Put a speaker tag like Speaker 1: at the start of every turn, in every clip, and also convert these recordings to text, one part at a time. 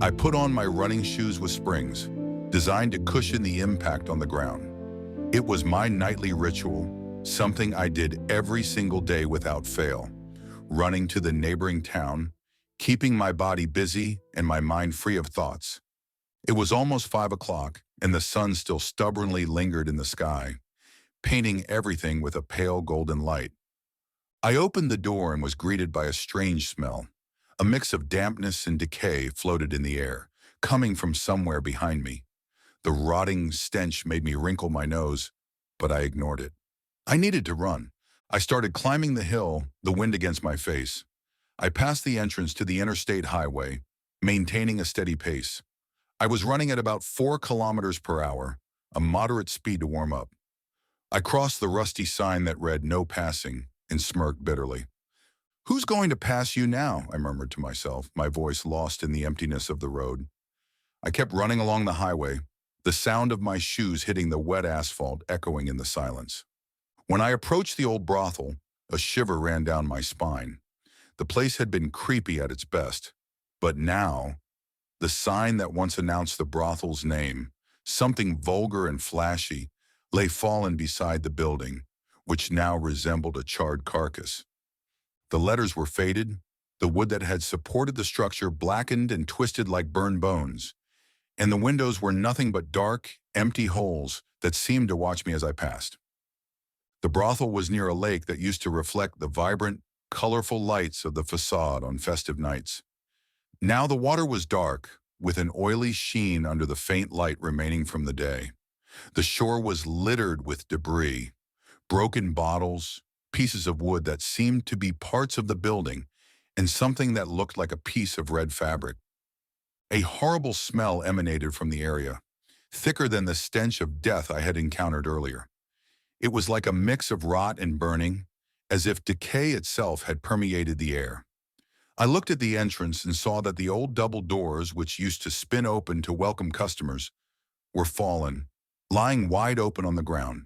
Speaker 1: I put on my running shoes with springs, designed to cushion the impact on the ground. It was my nightly ritual, something I did every single day without fail, running to the neighboring town, keeping my body busy and my mind free of thoughts. It was almost 5 o'clock, and the sun still stubbornly lingered in the sky, painting everything with a pale golden light. I opened the door and was greeted by a strange smell. A mix of dampness and decay floated in the air, coming from somewhere behind me. The rotting stench made me wrinkle my nose, but I ignored it. I needed to run. I started climbing the hill, the wind against my face. I passed the entrance to the interstate highway, maintaining a steady pace. I was running at about 4 kilometers per hour, a moderate speed to warm up. I crossed the rusty sign that read "No Passing" and smirked bitterly. "Who's going to pass you now?" I murmured to myself, my voice lost in the emptiness of the road. I kept running along the highway, the sound of my shoes hitting the wet asphalt echoing in the silence. When I approached the old brothel, a shiver ran down my spine. The place had been creepy at its best, but now, the sign that once announced the brothel's name, something vulgar and flashy, lay fallen beside the building, which now resembled a charred carcass. The letters were faded, the wood that had supported the structure blackened and twisted like burned bones, and the windows were nothing but dark, empty holes that seemed to watch me as I passed. The brothel was near a lake that used to reflect the vibrant, colorful lights of the facade on festive nights. Now the water was dark, with an oily sheen under the faint light remaining from the day. The shore was littered with debris, broken bottles, pieces of wood that seemed to be parts of the building, and something that looked like a piece of red fabric. A horrible smell emanated from the area, thicker than the stench of death I had encountered earlier. It was like a mix of rot and burning, as if decay itself had permeated the air. I looked at the entrance and saw that the old double doors, which used to spin open to welcome customers, were fallen, lying wide open on the ground.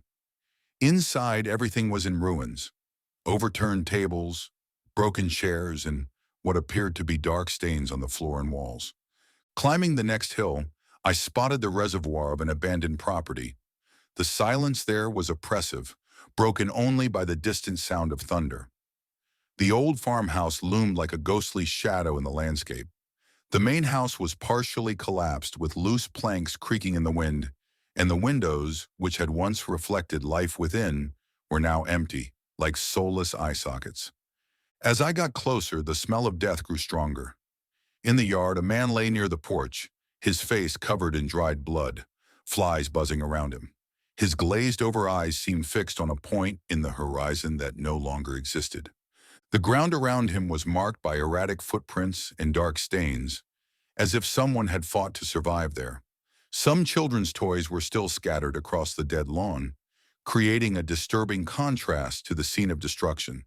Speaker 1: Inside, everything was in ruins. Overturned tables, broken chairs, and what appeared to be dark stains on the floor and walls. Climbing the next hill, I spotted the reservoir of an abandoned property. The silence there was oppressive, broken only by the distant sound of thunder. The old farmhouse loomed like a ghostly shadow in the landscape. The main house was partially collapsed with loose planks creaking in the wind, and the windows, which had once reflected life within, were now empty, like soulless eye sockets. As I got closer, the smell of death grew stronger. In the yard, a man lay near the porch, his face covered in dried blood, flies buzzing around him. His glazed-over eyes seemed fixed on a point in the horizon that no longer existed. The ground around him was marked by erratic footprints and dark stains, as if someone had fought to survive there. Some children's toys were still scattered across the dead lawn, creating a disturbing contrast to the scene of destruction.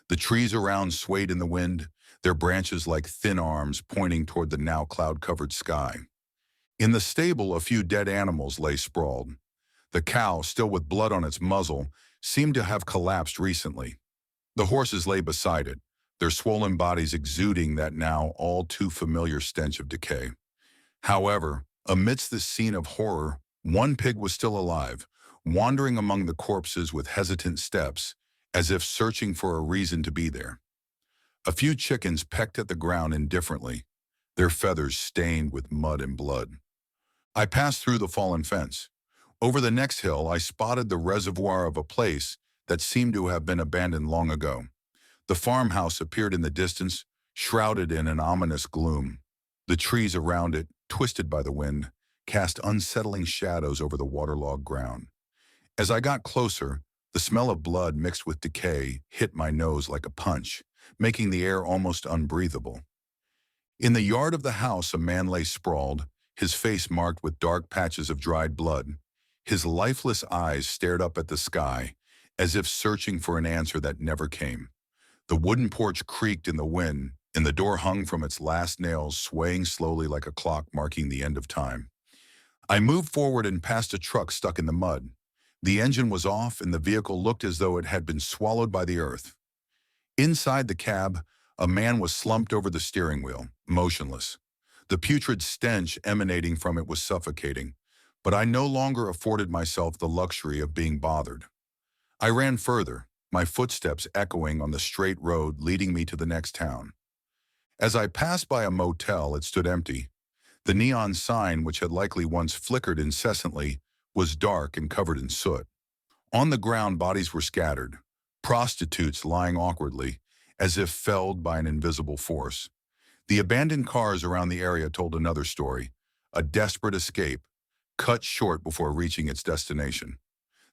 Speaker 1: The trees around swayed in the wind, their branches like thin arms pointing toward the now cloud-covered sky. In the stable, a few dead animals lay sprawled. The cow, still with blood on its muzzle, seemed to have collapsed recently. The horses lay beside it, their swollen bodies exuding that now all too familiar stench of decay. However, amidst this scene of horror, one pig was still alive, wandering among the corpses with hesitant steps, as if searching for a reason to be there. A few chickens pecked at the ground indifferently, their feathers stained with mud and blood. I passed through the fallen fence. Over the next hill, I spotted the reservoir of a place that seemed to have been abandoned long ago. The farmhouse appeared in the distance, shrouded in an ominous gloom. The trees around it, twisted by the wind, cast unsettling shadows over the waterlogged ground. As I got closer, the smell of blood mixed with decay hit my nose like a punch, making the air almost unbreathable. In the yard of the house, a man lay sprawled, his face marked with dark patches of dried blood. His lifeless eyes stared up at the sky, as if searching for an answer that never came. The wooden porch creaked in the wind, and the door hung from its last nails, swaying slowly like a clock marking the end of time. I moved forward and passed a truck stuck in the mud. The engine was off, and the vehicle looked as though it had been swallowed by the earth. Inside the cab, a man was slumped over the steering wheel, motionless. The putrid stench emanating from it was suffocating, but I no longer afforded myself the luxury of being bothered. I ran further, my footsteps echoing on the straight road leading me to the next town. As I passed by a motel, it stood empty. The neon sign, which had likely once flickered incessantly, was dark and covered in soot. On the ground, bodies were scattered, prostitutes lying awkwardly, as if felled by an invisible force. The abandoned cars around the area told another story, a desperate escape, cut short before reaching its destination.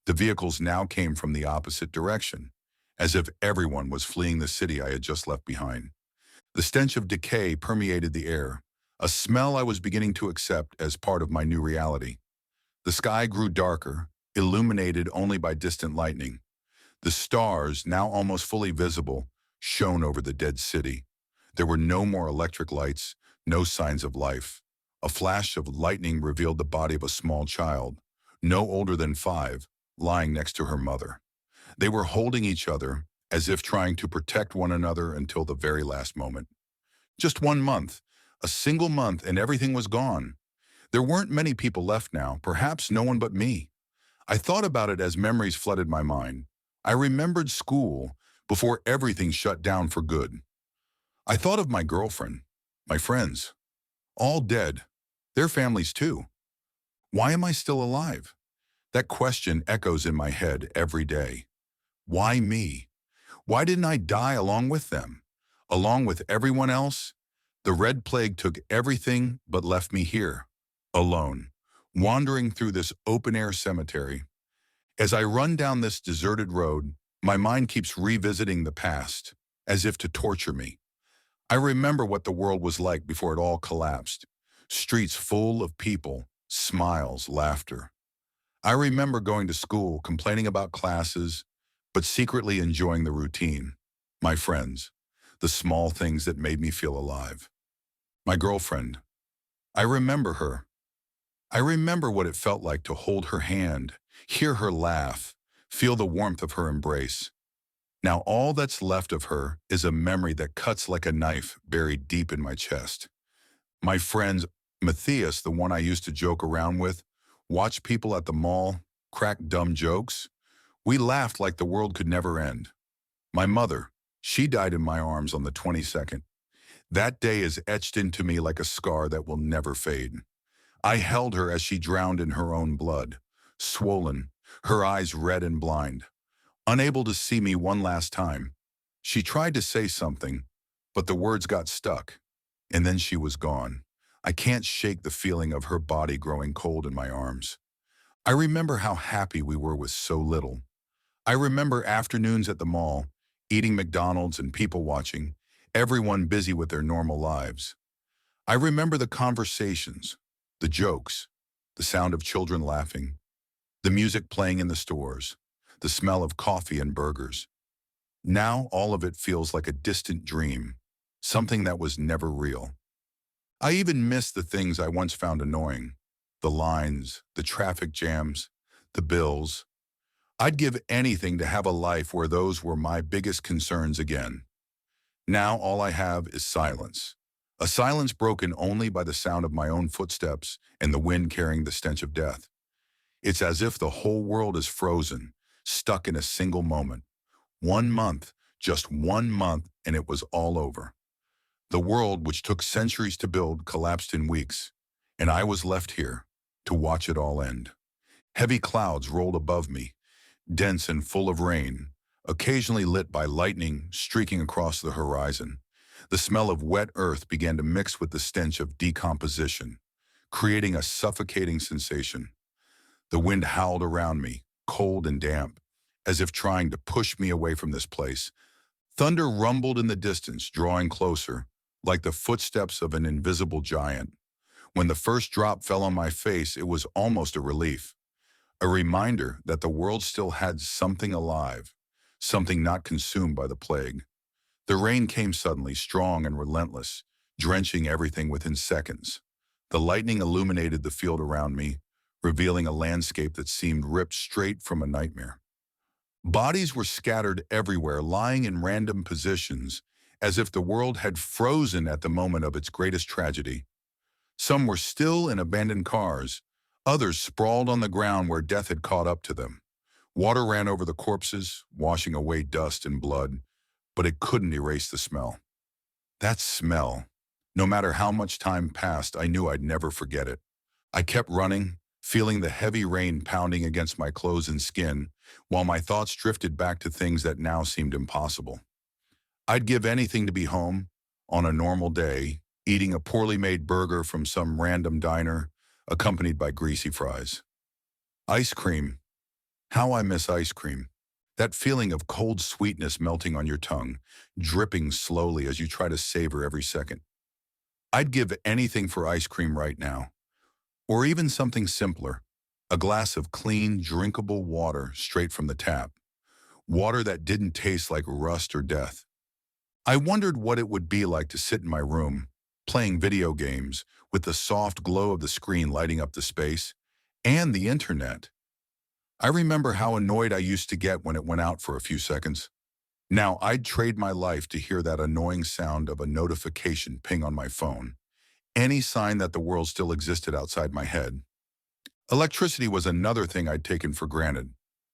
Speaker 1: The vehicles now came from the opposite direction, as if everyone was fleeing the city I had just left behind. The stench of decay permeated the air, a smell I was beginning to accept as part of my new reality. The sky grew darker, illuminated only by distant lightning. The stars, now almost fully visible, shone over the dead city. There were no more electric lights, no signs of life. A flash of lightning revealed the body of a small child, no older than 5, lying next to her mother. They were holding each other, as if trying to protect one another until the very last moment. Just 1 month, a single month, and everything was gone. There weren't many people left now, perhaps no one but me. I thought about it as memories flooded my mind. I remembered school before everything shut down for good. I thought of my girlfriend, my friends, all dead, their families too. Why am I still alive? That question echoes in my head every day. Why me? Why didn't I die along with them? Along with everyone else? The Red Plague took everything but left me here, alone, wandering through this open-air cemetery. As I run down this deserted road, my mind keeps revisiting the past, as if to torture me. I remember what the world was like before it all collapsed. Streets full of people, smiles, laughter. I remember going to school, complaining about classes, but secretly enjoying the routine. My friends, the small things that made me feel alive. My girlfriend, I remember her. I remember what it felt like to hold her hand, hear her laugh, feel the warmth of her embrace. Now all that's left of her is a memory that cuts like a knife buried deep in my chest. My friends, Matthias, the one I used to joke around with, watch people at the mall, crack dumb jokes. We laughed like the world could never end. My mother, she died in my arms on the 22nd. That day is etched into me like a scar that will never fade. I held her as she drowned in her own blood, swollen, her eyes red and blind. Unable to see me one last time, she tried to say something, but the words got stuck, and then she was gone. I can't shake the feeling of her body growing cold in my arms. I remember how happy we were with so little. I remember afternoons at the mall, eating McDonald's and people watching, everyone busy with their normal lives. I remember the conversations, the jokes, the sound of children laughing, the music playing in the stores, the smell of coffee and burgers. Now all of it feels like a distant dream, something that was never real. I even miss the things I once found annoying, the lines, the traffic jams, the bills. I'd give anything to have a life where those were my biggest concerns again. Now all I have is silence. A silence broken only by the sound of my own footsteps and the wind carrying the stench of death. It's as if the whole world is frozen, stuck in a single moment. 1 month, just 1 month, and it was all over. The world, which took centuries to build, collapsed in weeks, and I was left here to watch it all end. Heavy clouds rolled above me, dense and full of rain, occasionally lit by lightning streaking across the horizon. The smell of wet earth began to mix with the stench of decomposition, creating a suffocating sensation. The wind howled around me, cold and damp, as if trying to push me away from this place. Thunder rumbled in the distance, drawing closer, like the footsteps of an invisible giant. When the first drop fell on my face, it was almost a relief, a reminder that the world still had something alive, something not consumed by the plague. The rain came suddenly, strong and relentless, drenching everything within seconds. The lightning illuminated the field around me, revealing a landscape that seemed ripped straight from a nightmare. Bodies were scattered everywhere, lying in random positions, as if the world had frozen at the moment of its greatest tragedy. Some were still in abandoned cars. Others sprawled on the ground where death had caught up to them. Water ran over the corpses, washing away dust and blood, but it couldn't erase the smell. That smell. No matter how much time passed, I knew I'd never forget it. I kept running, feeling the heavy rain pounding against my clothes and skin, while my thoughts drifted back to things that now seemed impossible. I'd give anything to be home, on a normal day, eating a poorly made burger from some random diner, accompanied by greasy fries. Ice cream. How I miss ice cream. That feeling of cold sweetness melting on your tongue, dripping slowly as you try to savor every second. I'd give anything for ice cream right now. Or even something simpler, a glass of clean, drinkable water straight from the tap. Water that didn't taste like rust or death. I wondered what it would be like to sit in my room, playing video games, with the soft glow of the screen lighting up the space, and the internet. I remember how annoyed I used to get when it went out for a few seconds. Now I'd trade my life to hear that annoying sound of a notification ping on my phone, any sign that the world still existed outside my head. Electricity was another thing I'd taken for granted.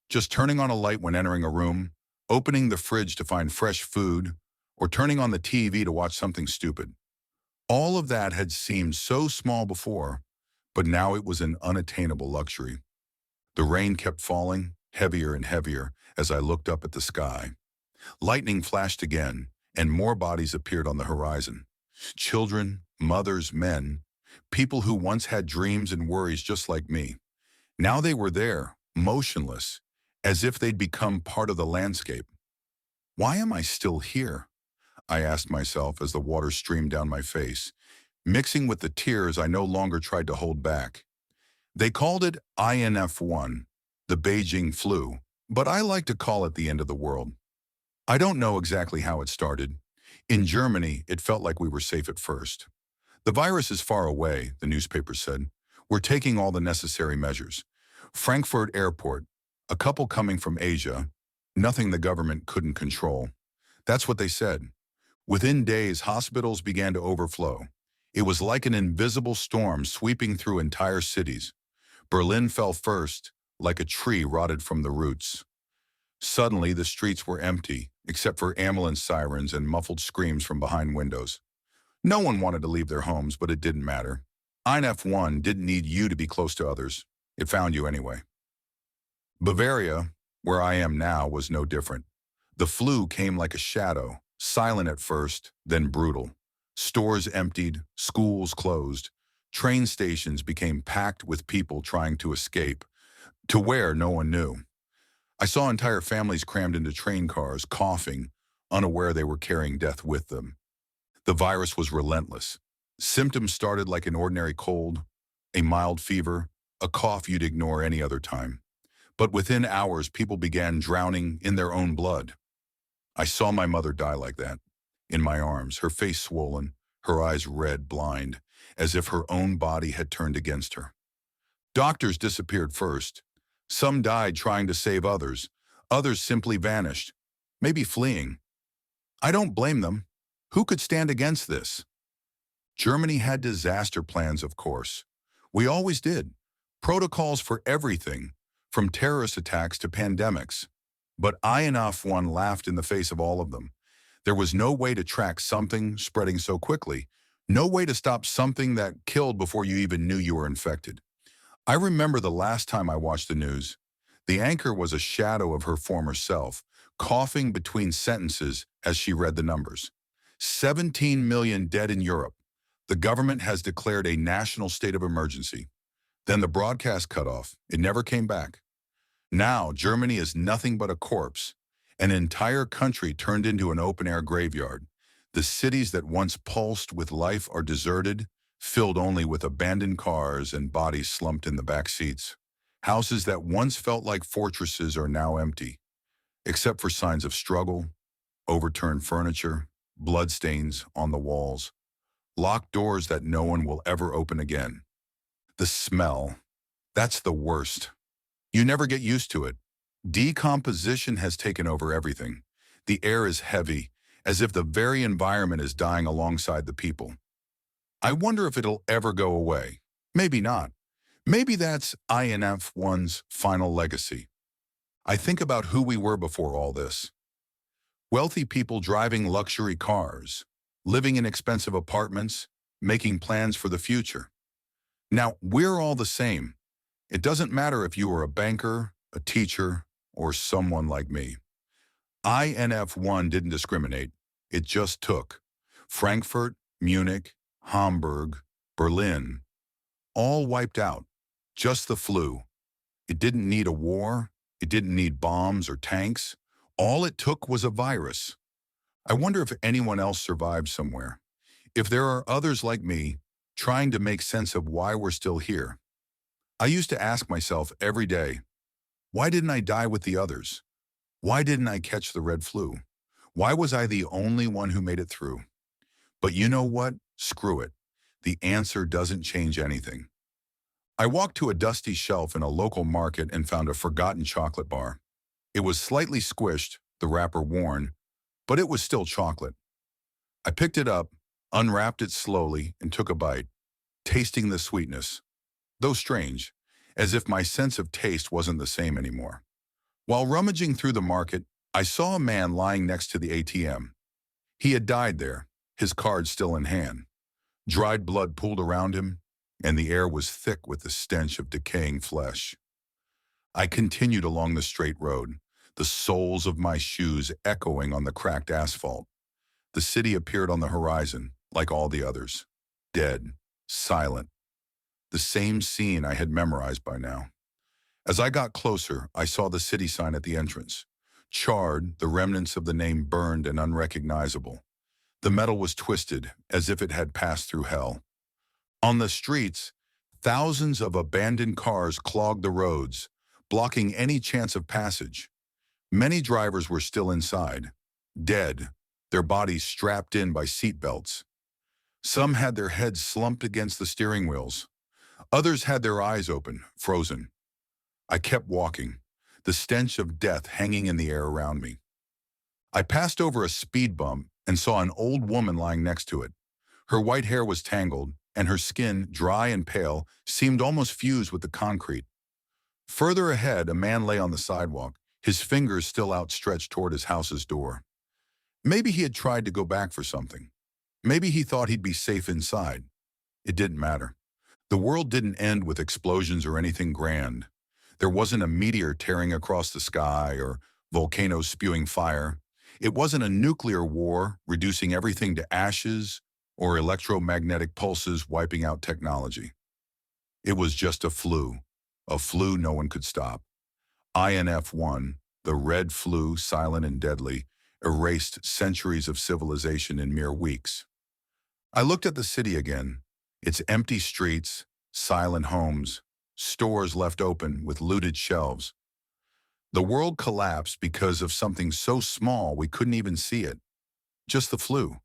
Speaker 1: Just turning on a light when entering a room, opening the fridge to find fresh food, or turning on the TV to watch something stupid. All of that had seemed so small before, but now it was an unattainable luxury. The rain kept falling, heavier and heavier, as I looked up at the sky. Lightning flashed again, and more bodies appeared on the horizon. Children, mothers, men, people who once had dreams and worries just like me. Now they were there, motionless, as if they'd become part of the landscape. Why am I still here? I asked myself as the water streamed down my face, mixing with the tears I no longer tried to hold back. They called it INF1, the Beijing Flu, but I like to call it the end of the world. I don't know exactly how it started. In Germany, it felt like we were safe at first. The virus is far away, the newspaper said. We're taking all the necessary measures. Frankfurt Airport, a couple coming from Asia, nothing the government couldn't control. That's what they said. Within days, hospitals began to overflow. It was like an invisible storm sweeping through entire cities. Berlin fell first, like a tree rotted from the roots. Suddenly, the streets were empty, except for ambulance sirens and muffled screams from behind windows. No one wanted to leave their homes, but it didn't matter. INF1 didn't need you to be close to others. It found you anyway. Bavaria, where I am now, was no different. The flu came like a shadow, silent at first, then brutal. Stores emptied, schools closed. Train stations became packed with people trying to escape, to where no one knew. I saw entire families crammed into train cars, coughing, unaware they were carrying death with them. The virus was relentless. Symptoms started like an ordinary cold, a mild fever, a cough you'd ignore any other time. But within hours, people began drowning in their own blood. I saw my mother die like that, in my arms, her face swollen, her eyes red, blind, as if her own body had turned against her. Doctors disappeared first. Some died trying to save others. Others simply vanished, maybe fleeing. I don't blame them. Who could stand against this? Germany had disaster plans, of course. We always did. Protocols for everything, from terrorist attacks to pandemics. But INF1 laughed in the face of all of them. There was no way to track something spreading so quickly, no way to stop something that killed before you even knew you were infected. I remember the last time I watched the news. The anchor was a shadow of her former self, coughing between sentences as she read the numbers. 17 million dead in Europe. The government has declared a national state of emergency. Then the broadcast cut off. It never came back. Now, Germany is nothing but a corpse. An entire country turned into an open-air graveyard. The cities that once pulsed with life are deserted, filled only with abandoned cars and bodies slumped in the back seats. Houses that once felt like fortresses are now empty, except for signs of struggle, overturned furniture, bloodstains on the walls, locked doors that no one will ever open again. The smell, that's the worst. You never get used to it. Decomposition has taken over everything. The air is heavy, as if the very environment is dying alongside the people. I wonder if it'll ever go away. Maybe not. Maybe that's INF1's final legacy. I think about who we were before all this. Wealthy people driving luxury cars, living in expensive apartments, making plans for the future. Now, we're all the same. It doesn't matter if you are a banker, a teacher, or someone like me. INF1 didn't discriminate. It just took. Frankfurt, Munich, Hamburg, Berlin, all wiped out. Just the flu. It didn't need a war. It didn't need bombs or tanks. All it took was a virus. I wonder if anyone else survived somewhere. If there are others like me, trying to make sense of why we're still here. I used to ask myself every day, why didn't I die with the others? Why didn't I catch the red flu? Why was I the only one who made it through? But you know what? Screw it. The answer doesn't change anything. I walked to a dusty shelf in a local market and found a forgotten chocolate bar. It was slightly squished, the wrapper worn, but it was still chocolate. I picked it up, unwrapped it slowly, and took a bite, tasting the sweetness, though strange, as if my sense of taste wasn't the same anymore. While rummaging through the market, I saw a man lying next to the ATM. He had died there, his card still in hand. Dried blood pooled around him, and the air was thick with the stench of decaying flesh. I continued along the straight road, the soles of my shoes echoing on the cracked asphalt. The city appeared on the horizon, like all the others. Dead, silent. The same scene I had memorized by now. As I got closer, I saw the city sign at the entrance. Charred, the remnants of the name burned and unrecognizable. The metal was twisted, as if it had passed through hell. On the streets, thousands of abandoned cars clogged the roads, blocking any chance of passage. Many drivers were still inside, dead, their bodies strapped in by seatbelts. Some had their heads slumped against the steering wheels. Others had their eyes open, frozen. I kept walking, the stench of death hanging in the air around me. I passed over a speed bump and saw an old woman lying next to it. Her white hair was tangled, and her skin, dry and pale, seemed almost fused with the concrete. Further ahead, a man lay on the sidewalk, his fingers still outstretched toward his house's door. Maybe he had tried to go back for something. Maybe he thought he'd be safe inside. It didn't matter. The world didn't end with explosions or anything grand. There wasn't a meteor tearing across the sky or volcanoes spewing fire. It wasn't a nuclear war reducing everything to ashes or electromagnetic pulses wiping out technology. It was just a flu no one could stop. INF1, the red flu, silent and deadly, erased centuries of civilization in mere weeks. I looked at the city again, its empty streets, silent homes, stores left open with looted shelves. The world collapsed because of something so small we couldn't even see it. Just the flu.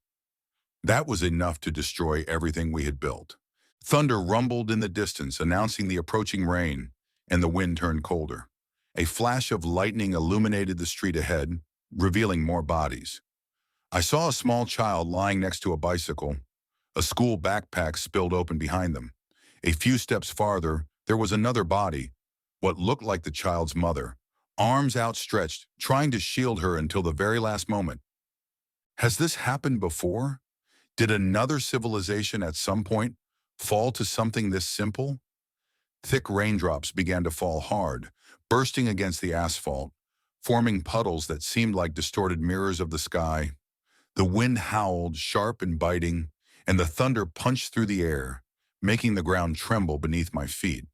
Speaker 1: That was enough to destroy everything we had built. Thunder rumbled in the distance, announcing the approaching rain, and the wind turned colder. A flash of lightning illuminated the street ahead, revealing more bodies. I saw a small child lying next to a bicycle. A school backpack spilled open behind them. A few steps farther, there was another body, what looked like the child's mother, arms outstretched, trying to shield her until the very last moment. Has this happened before? Did another civilization at some point fall to something this simple? Thick raindrops began to fall hard, bursting against the asphalt, forming puddles that seemed like distorted mirrors of the sky. The wind howled, sharp and biting, and the thunder punched through the air, making the ground tremble beneath my feet.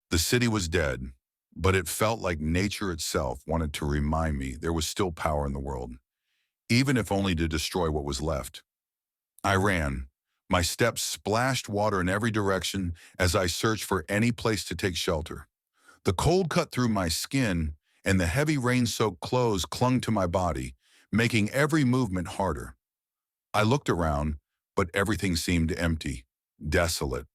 Speaker 1: The city was dead, but it felt like nature itself wanted to remind me there was still power in the world, even if only to destroy what was left. I ran. My steps splashed water in every direction as I searched for any place to take shelter. The cold cut through my skin, and the heavy rain-soaked clothes clung to my body, making every movement harder. I looked around, but everything seemed empty, desolate.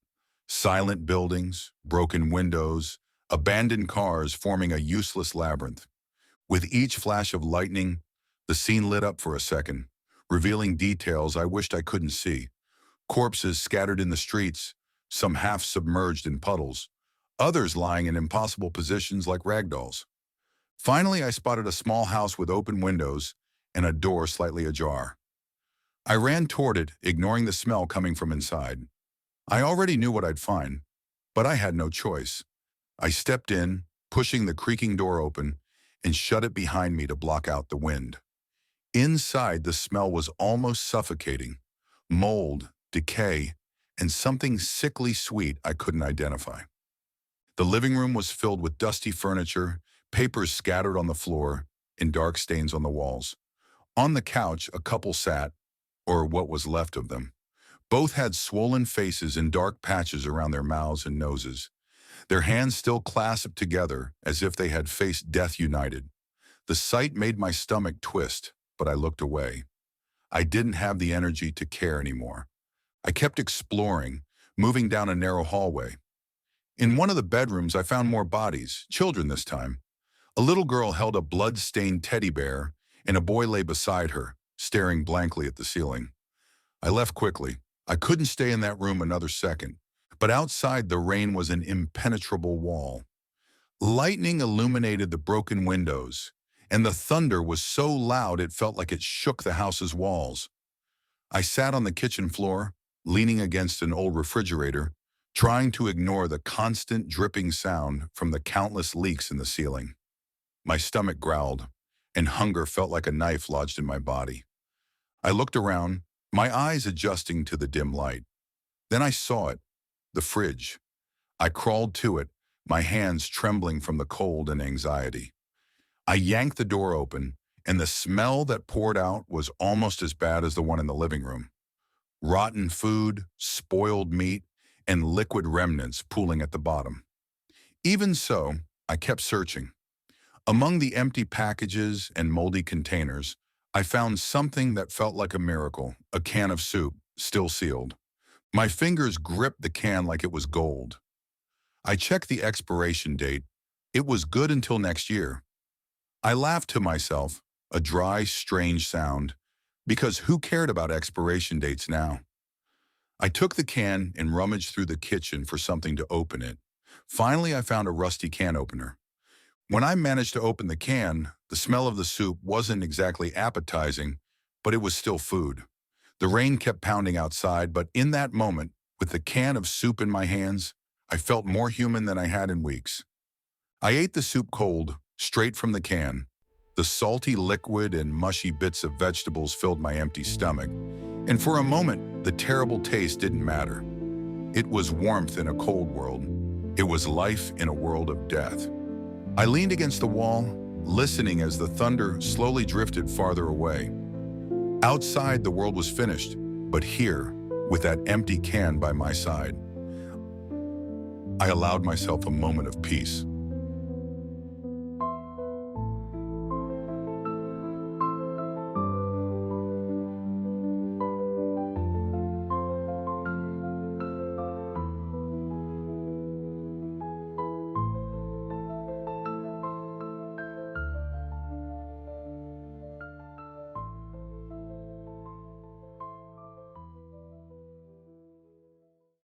Speaker 1: Silent buildings, broken windows, abandoned cars forming a useless labyrinth. With each flash of lightning, the scene lit up for a second, revealing details I wished I couldn't see. Corpses scattered in the streets, some half submerged in puddles, others lying in impossible positions like ragdolls. Finally, I spotted a small house with open windows and a door slightly ajar. I ran toward it, ignoring the smell coming from inside. I already knew what I'd find, but I had no choice. I stepped in, pushing the creaking door open, and shut it behind me to block out the wind. Inside, the smell was almost suffocating. Mold, decay, and something sickly sweet I couldn't identify. The living room was filled with dusty furniture, papers scattered on the floor, and dark stains on the walls. On the couch, a couple sat, or what was left of them. Both had swollen faces and dark patches around their mouths and noses, their hands still clasped together as if they had faced death united. The sight made my stomach twist, but I looked away. I didn't have the energy to care anymore. I kept exploring, moving down a narrow hallway. In one of the bedrooms, I found more bodies, children this time. A little girl held a blood-stained teddy bear, and a boy lay beside her, staring blankly at the ceiling. I left quickly. I couldn't stay in that room another second, but outside the rain was an impenetrable wall. Lightning illuminated the broken windows, and the thunder was so loud it felt like it shook the house's walls. I sat on the kitchen floor, leaning against an old refrigerator, trying to ignore the constant dripping sound from the countless leaks in the ceiling. My stomach growled, and hunger felt like a knife lodged in my body. I looked around, my eyes adjusting to the dim light. Then I saw it, the fridge. I crawled to it, my hands trembling from the cold and anxiety. I yanked the door open, and the smell that poured out was almost as bad as the one in the living room. Rotten food, spoiled meat, and liquid remnants pooling at the bottom. Even so, I kept searching. Among the empty packages and moldy containers, I found something that felt like a miracle, a can of soup, still sealed. My fingers gripped the can like it was gold. I checked the expiration date. It was good until next year. I laughed to myself, a dry, strange sound, because who cared about expiration dates now? I took the can and rummaged through the kitchen for something to open it. Finally, I found a rusty can opener. When I managed to open the can, the smell of the soup wasn't exactly appetizing, but it was still food. The rain kept pounding outside, but in that moment, with the can of soup in my hands, I felt more human than I had in weeks. I ate the soup cold, straight from the can. The salty liquid and mushy bits of vegetables filled my empty stomach, and for a moment, the terrible taste didn't matter. It was warmth in a cold world. It was life in a world of death. I leaned against the wall, listening as the thunder slowly drifted farther away. Outside, the world was finished, but here, with that empty can by my side, I allowed myself a moment of peace.